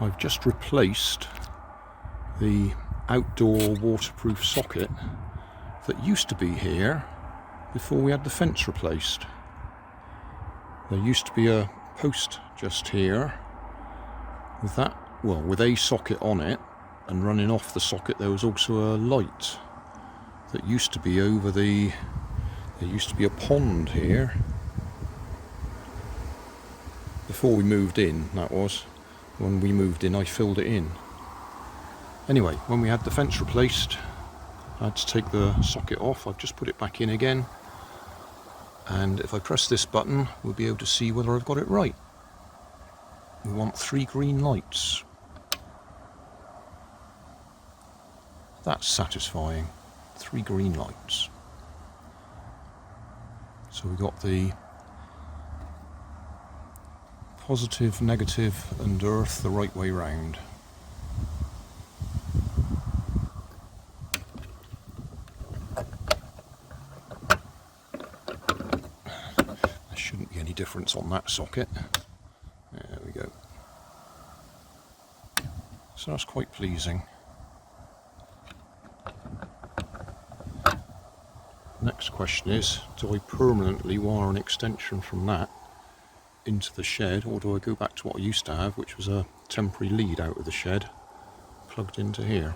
I've just replaced the outdoor waterproof socket that used to be here before we had the fence replaced. There used to be a post just here with that, well, with a socket on it, and running off the socket there was also a light that used to be over the, there used to be a pond here before we moved in. That was when we moved in, I filled it in. Anyway, when we had the fence replaced, I had to take the socket off. I've just put it back in again, and if I press this button we'll be able to see whether I've got it right. We want 3 green lights. That's satisfying. 3 green lights. So we got the positive, negative and earth the right way round. There shouldn't be any difference on that socket. There we go. So that's quite pleasing. Next question is, do I permanently wire an extension from that into the shed, or do I go back to what I used to have, which was a temporary lead out of the shed plugged into here?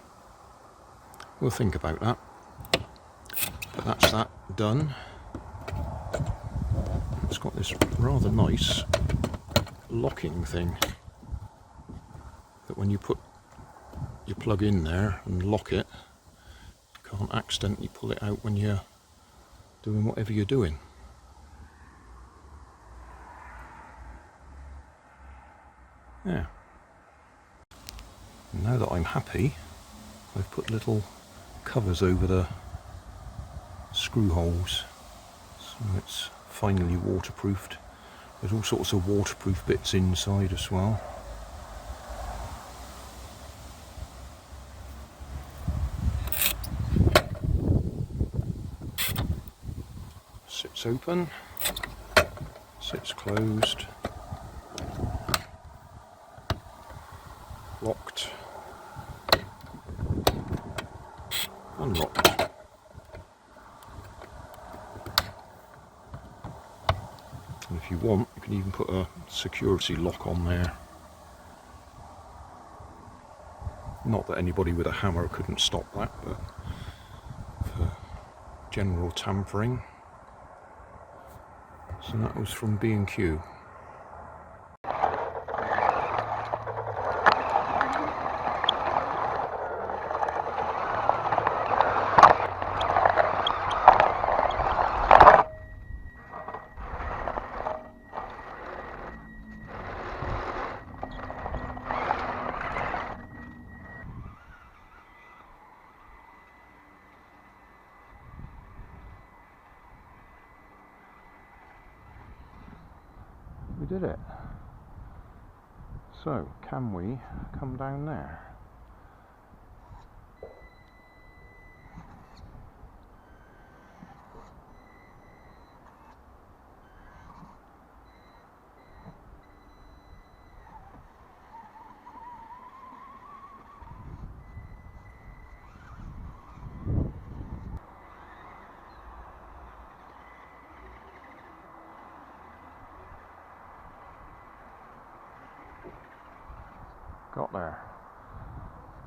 We'll think about that. But that's that done. It's got this rather nice locking thing that when you put your plug in there and lock it, you can't accidentally pull it out when you're doing whatever you're doing. Yeah. Now that I'm happy, I've put little covers over the screw holes, so it's finally waterproofed. There's all sorts of waterproof bits inside as well. Sits open, sits closed, locked, unlocked. And if you want, you can even put a security lock on there. Not that anybody with a hammer couldn't stop that, but for general tampering. So that was from B&Q. We did it. So, can we come down there? Got there.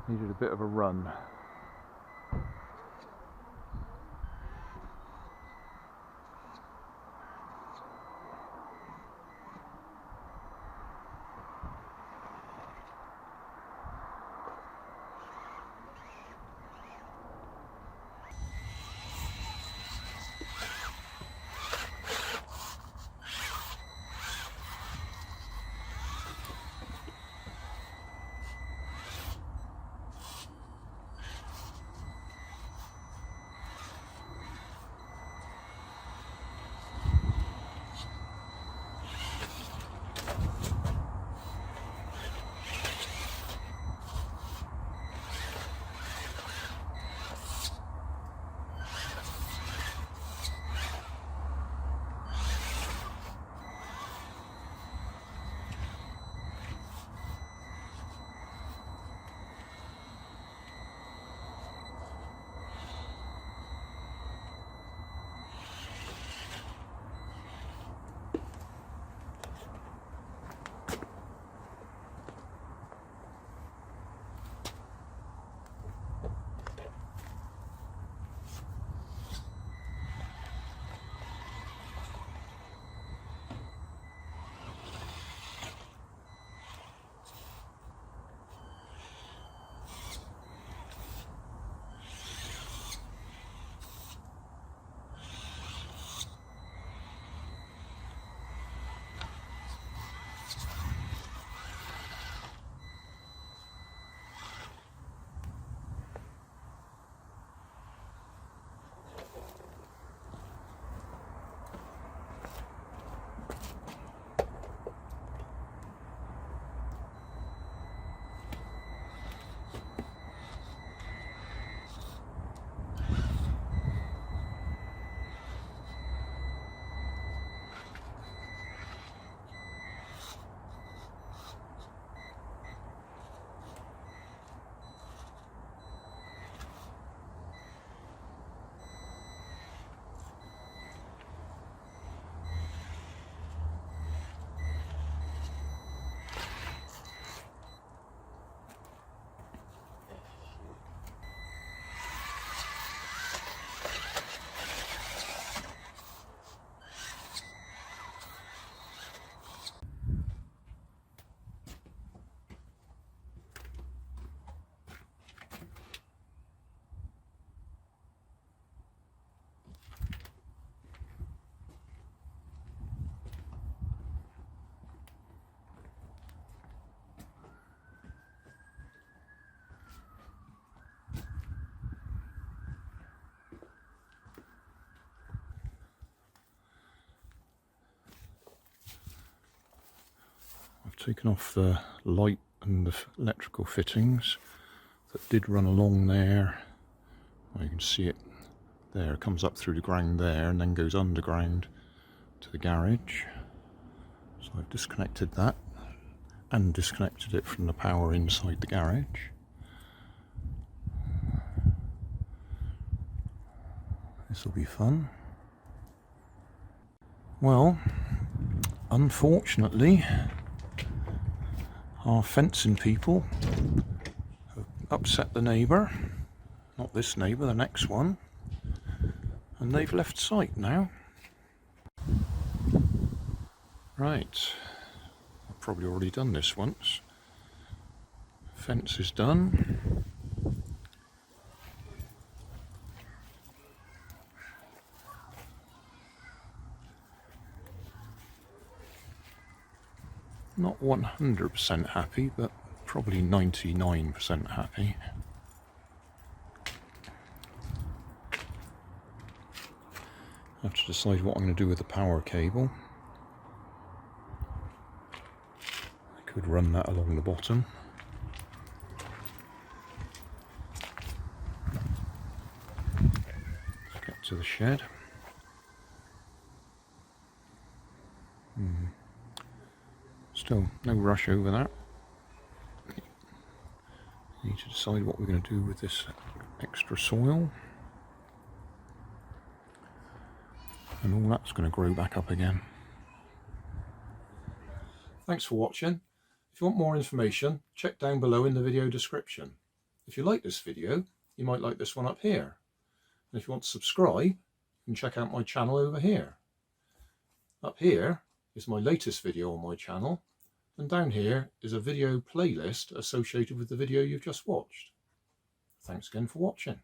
Needed a bit of a run. taken off the light and the electrical fittings that did run along there. Well, you can see it there, it comes up through the ground there and then goes underground to the garage. So I've disconnected that and disconnected it from the power inside the garage. This will be fun. Well, unfortunately, our fencing people have upset the neighbour, not this neighbour, the next one, and they've left sight now. Right, I've probably already done this once. Fence is done. Not 100% happy, but probably 99% happy. I have to decide what I'm going to do with the power cable. I could run that along the bottom. Let's get to the shed. Still no rush over that. Need to decide what we're going to do with this extra soil. And all that's going to grow back up again. Thanks for watching. If you want more information, check down below in the video description. If you like this video, you might like this one up here. And if you want to subscribe, you can check out my channel over here. Up here is my latest video on my channel, and down here is a video playlist associated with the video you've just watched. Thanks again for watching.